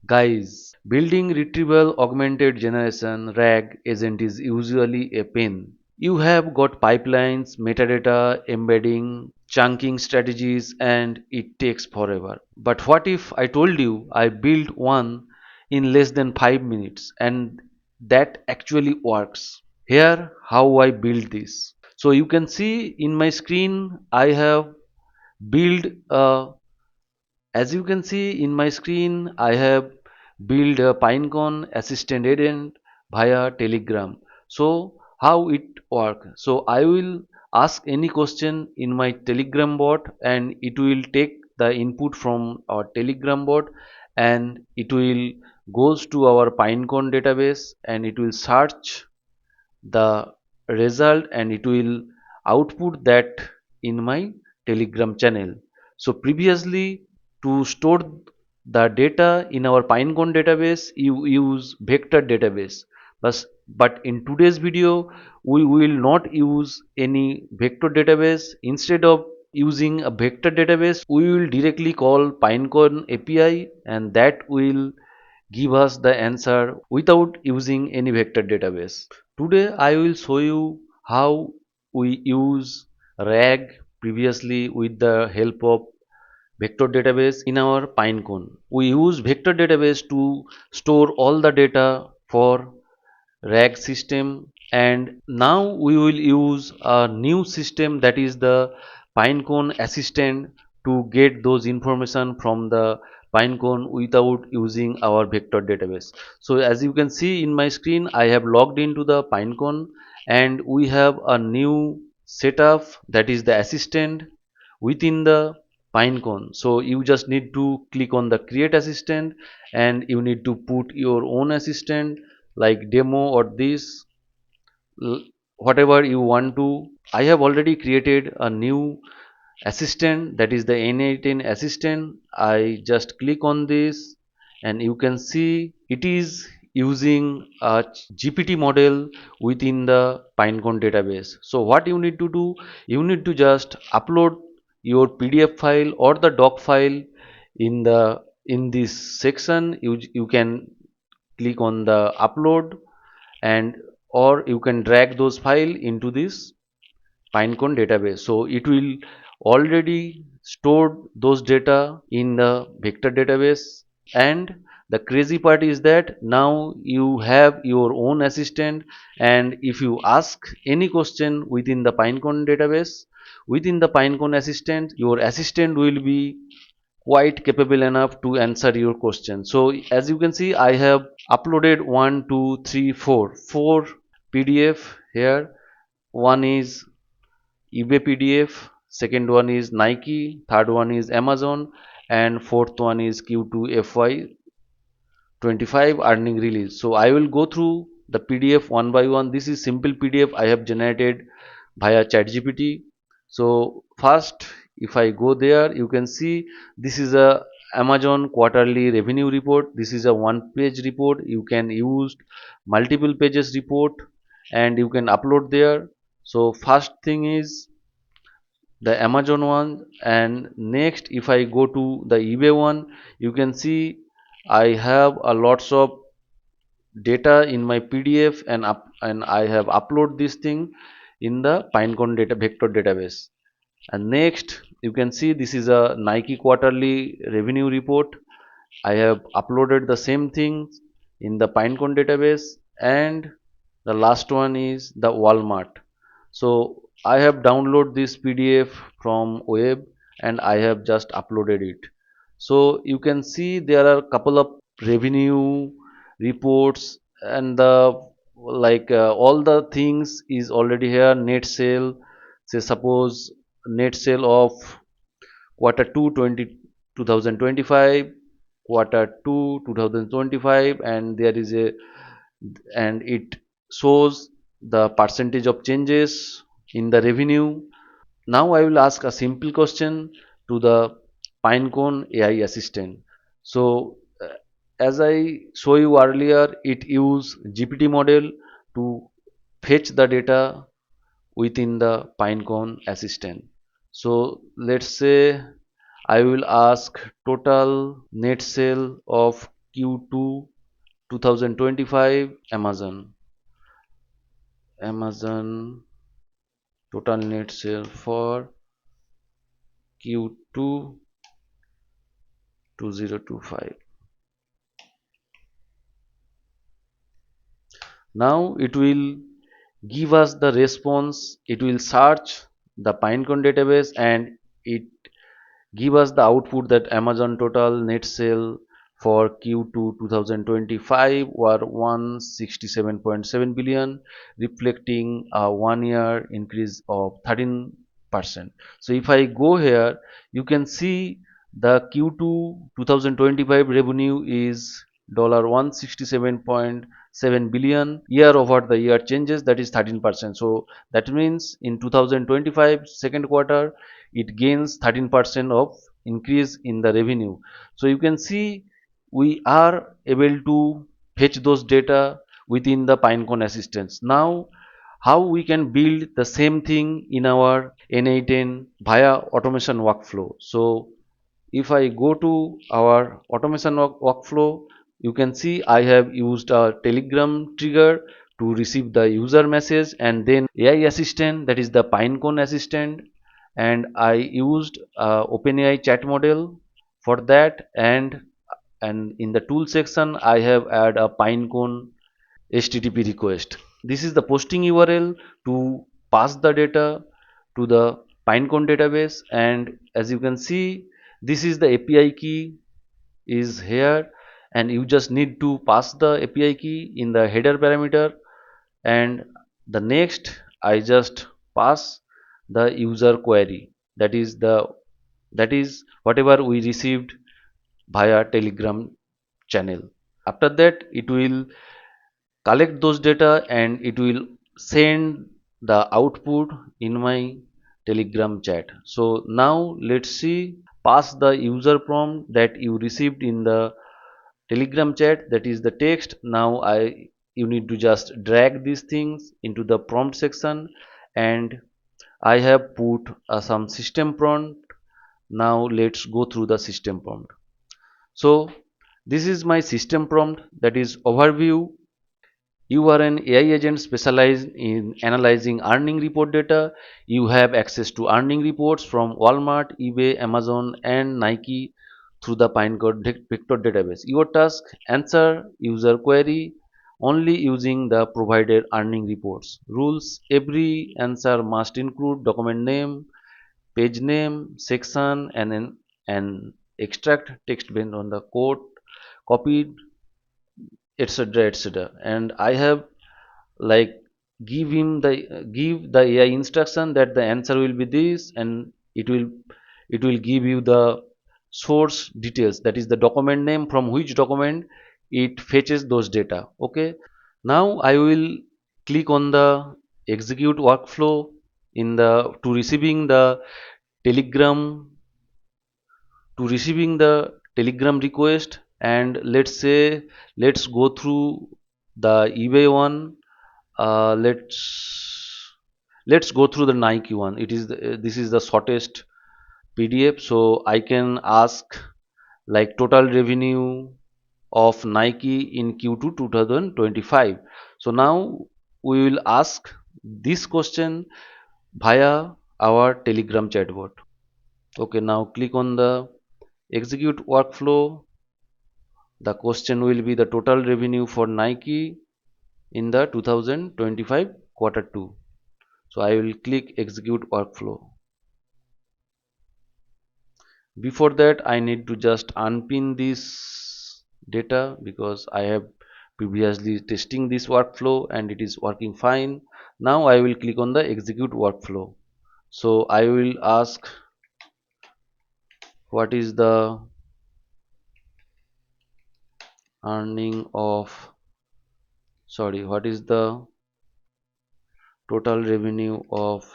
Guys, building retrieval augmented generation RAG agent is usually a pain. You have got pipelines, metadata, embedding, chunking strategies, and it takes forever. But what if I told you I built one in less than 5 minutes and that actually works? Here, how I built this. So you can see in my screen, I have built a as you can see in my screen, I have built a Pinecone Assistant agent via Telegram. So how it work? So I will ask any question in my Telegram bot and it will take the input from our Telegram bot and it will goes to our Pinecone database and it will search the result and it will output that in my Telegram channel. So previously, to store the data in our Pinecone database you use vector database, but in today's video we will not use any vector database. Instead of using a vector database we will directly call Pinecone API and that will give us the answer without using any vector database. Today I will show you how we use RAG previously with the help of vector database in our Pinecone. We use vector database to store all the data for RAG system and now we will use a new system that is the Pinecone Assistant to get those information from the Pinecone without using our vector database. So as you can see in my screen I have logged into the Pinecone and we have a new setup that is the assistant within the Pinecone. So you just need to click on the create assistant and you need to put your own assistant like demo or this whatever you want to. I have already created a new assistant that is the N18 assistant. I just click on this and you can see it is using a GPT model within the Pinecone database. So what you need to do, you need to just upload your PDF file or the doc file in this section. You can click on the upload and or you can drag those file into this Pinecone database. So it will already stored those data in the vector database and the crazy part is that now you have your own assistant and if you ask any question within the Pinecone database within the Pinecone assistant your assistant will be quite capable enough to answer your question. So as you can see I have uploaded four PDF here. One is eBay PDF, second one is Nike, third one is Amazon, and fourth one is Q2 FY25 earning release. So I will go through the PDF one by one. This is simple PDF I have generated via ChatGPT. So first, if I go there, you can see this is a Amazon quarterly revenue report. This is a one-page report. You can use multiple pages report and you can upload there. So first thing is the Amazon one and next if I go to the eBay one you can see I have a lots of data in my PDF and I have upload this thing in the Pinecone data vector database. And next you can see this is a Nike quarterly revenue report. I have uploaded the same thing in the Pinecone database and the last one is the Walmart. So I have downloaded this PDF from web and I have just uploaded it. So you can see there are a couple of revenue reports and the all the things is already here. Net sale, say suppose net sale of quarter 2 2025, quarter 2 2025 and there is a and it shows the percentage of changes in the revenue. Now I will ask a simple question to the Pinecone AI assistant. So as I show you earlier, it use GPT model to fetch the data within the Pinecone assistant. So let's say I will ask total net sale of Q2 2025 Amazon total net sale for Q2 2025. Now it will give us the response. It will search the Pinecone database and it give us the output that Amazon total net sale for Q2 2025 were 167.7 billion, reflecting a 1 year increase of 13%. So if I go here, you can see the Q2 2025 revenue is $167.7 billion. Year over the year changes, that is 13%. So that means in 2025 second quarter it gains 13% of increase in the revenue. So you can see we are able to fetch those data within the Pinecone assistance. Now how we can build the same thing in our NA10 via automation workflow. So if I go to our automation workflow, you can see I have used a Telegram trigger to receive the user message, and then AI assistant, that is the Pinecone assistant, and I used OpenAI chat model for that, and in the tool section I have add a Pinecone HTTP request. This is the posting URL to pass the data to the Pinecone database, and as you can see, this is the API key is here, and you just need to pass the API key in the header parameter, and the next I just pass the user query, that is whatever we received via Telegram channel. After that it will collect those data and it will send the output in my Telegram chat. So now let's see, pass the user prompt that you received in the Telegram chat, that is the text. Now you need to just drag these things into the prompt section, and I have put some system prompt. Now let's go through the system prompt. So this is my system prompt, that is overview. You are an AI agent specialized in analyzing earning report data. You have access to earning reports from Walmart, eBay, Amazon, and Nike through the Pinecone vector database. Your task: answer user query only using the provided earning reports. Rules: every answer must include document name, page name, section, and extract text based on the code copied, etc., etc. And I have like give the AI instruction that the answer will be this, and it will give you the source details, that is the document name from which document it fetches those data. Okay, now I will click on the execute workflow in the to receiving the telegram telegram request, and let's say let's go through the eBay one. Let's go through the Nike one. This is the shortest PDF, so I can ask like total revenue of Nike in Q2 2025. So now we will ask this question via our Telegram chatbot. Okay, now click on the execute workflow. The question will be the total revenue for Nike in the 2025 quarter 2. So I will click execute workflow. Before that I need to just unpin this data because I have previously testing this workflow and it is working fine. Now I will click on the execute workflow. So I will ask what is the earning of what is the total revenue of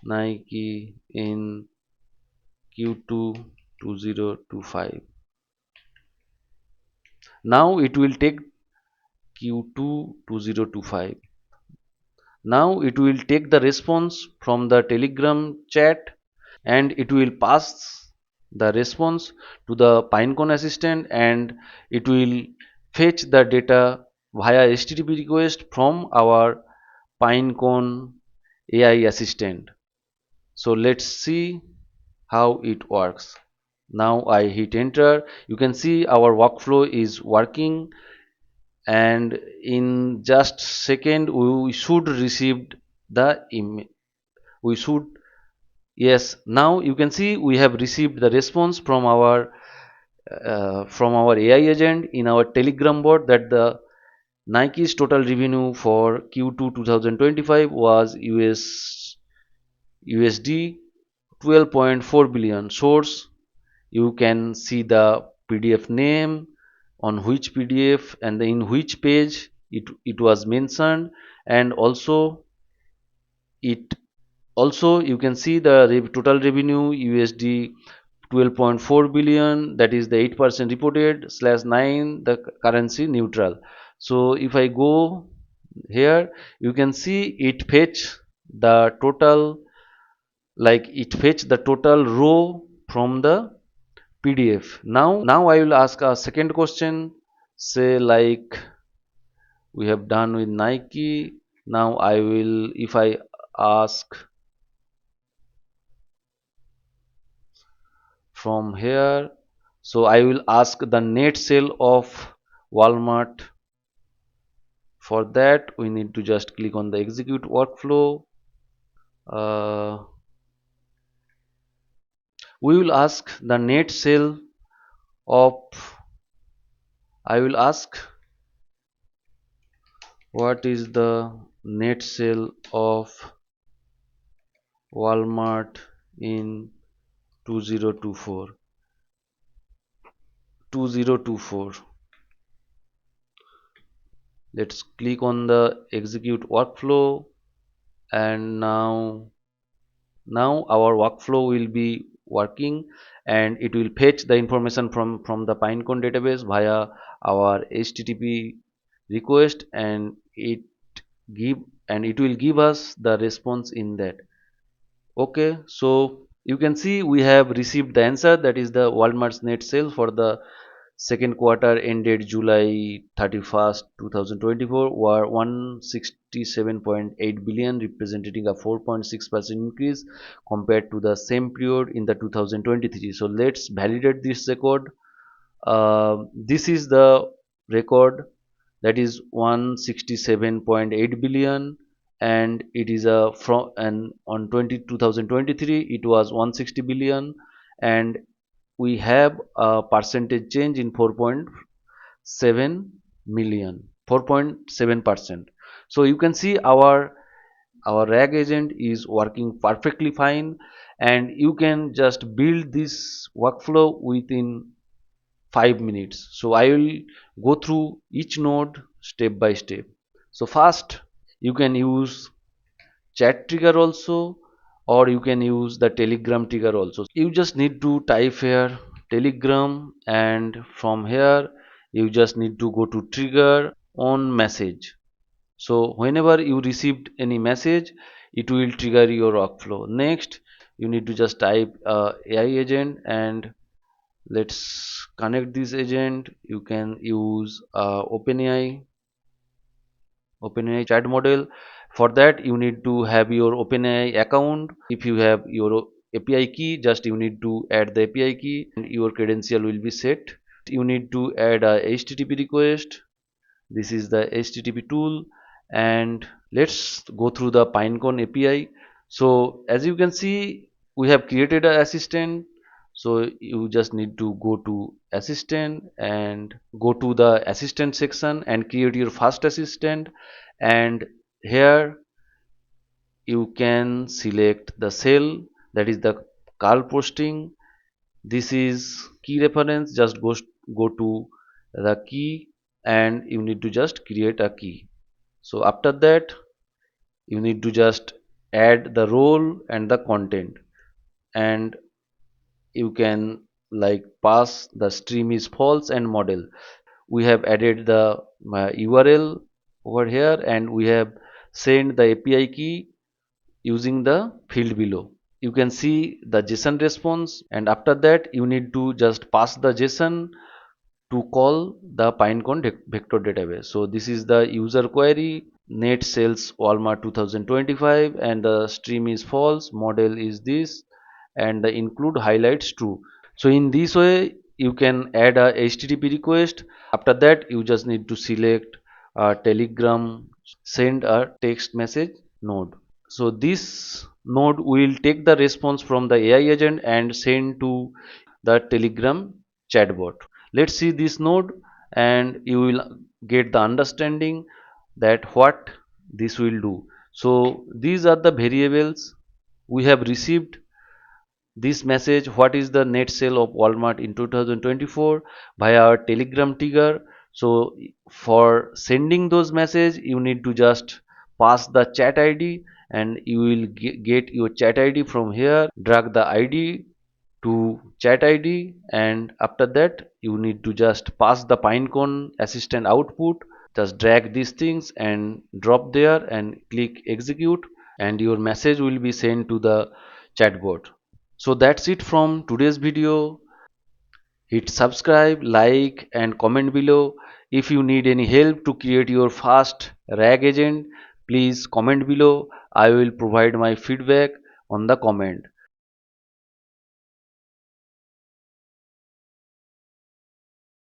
Nike in Q2 2025. Now it will take Q2 2025. Now it will take the response from the Telegram chat and it will pass the response to the Pinecone Assistant, and it will fetch the data via HTTP request from our Pinecone AI Assistant. So let's see how it works. Now I hit enter. You can see our workflow is working, and in just second we should receive the email. We should, yes, now you can see we have received the response from our AI agent in our Telegram bot that the Nike's total revenue for Q2 2025 was USD 12.4 billion. Source, you can see the PDF name, on which PDF and in which page it was mentioned, and it also you can see the total revenue USD 12.4 billion, that is the 8% reported slash 9 the currency neutral. So if I go here, you can see it fetch the total, like it fetch the total row from the PDF. Now I will ask a second question, say like we have done with Nike. Now I will, if I ask from here, so I will ask the net sale of Walmart. For that we need to just click on the execute workflow. uh, we will ask the net sale of, I will ask what is the net sale of Walmart in 2024. 2024. Let's click on the execute workflow, and now our workflow will be working, and it will fetch the information from the Pinecone database via our HTTP request, and give it will give us the response in that. Okay, so you can see we have received the answer, that is the Walmart's net sales for the second quarter ended July 31st, 2024 were 167.8 billion, representing a 4.6% increase compared to the same period in the 2023. So let's validate this record. This is the record, that is 167.8 billion, and it is a from, and on 2023 it was 160 billion, and we have a percentage change in 4.7 million, 4.7%. So you can see our RAG agent is working perfectly fine, and you can just build this workflow within 5 minutes. So I will go through each node step by step. So first, you can use chat trigger also, or you can use the Telegram trigger also. You just need to type here Telegram, and from here you just need to go to trigger on message. So whenever you received any message, it will trigger your workflow. Next, you need to just type AI agent, and let's connect this agent. You can use OpenAI chat model. For that you need to have your OpenAI account. If you have your API key, just you need to add the API key and your credential will be set. You need to add a HTTP request. This is the HTTP tool, and let's go through the Pinecone API. So as you can see, we have created an assistant. So you just need to go to assistant and go to the assistant section and create your first assistant, and here you can select the cell, that is the call posting. This is key reference, just go to the key, and you need to just create a key. So after that you need to just add the role and the content, and you can like pass the stream is false and model. We have added the URL over here, and we have sent the API key using the field below. you can see the JSON response, and after that you need to just pass the JSON to call the Pinecone vector database. So this is the user query, net sales Walmart 2025, and the stream is false, model is this, and the include highlights true. So in this way you can add a HTTP request. After that you just need to select a Telegram, send a text message node. So this node will take the response from the AI agent and send to the Telegram chatbot. Let's see this node and you will get the understanding that what this will do. So these are the variables we have received this message, what is the net sale of Walmart in 2024, via our Telegram trigger. So for sending those message you need to just pass the chat ID, and you will get your chat ID from here, drag the ID to chat ID, and after that you need to just pass the Pinecone Assistant output. Just drag these things and drop there and click execute, and your message will be sent to the chatbot. So that's it from today's video. Hit subscribe, like and comment below. If you need any help to create your fast RAG agent, please comment below. I will provide my feedback on the comment.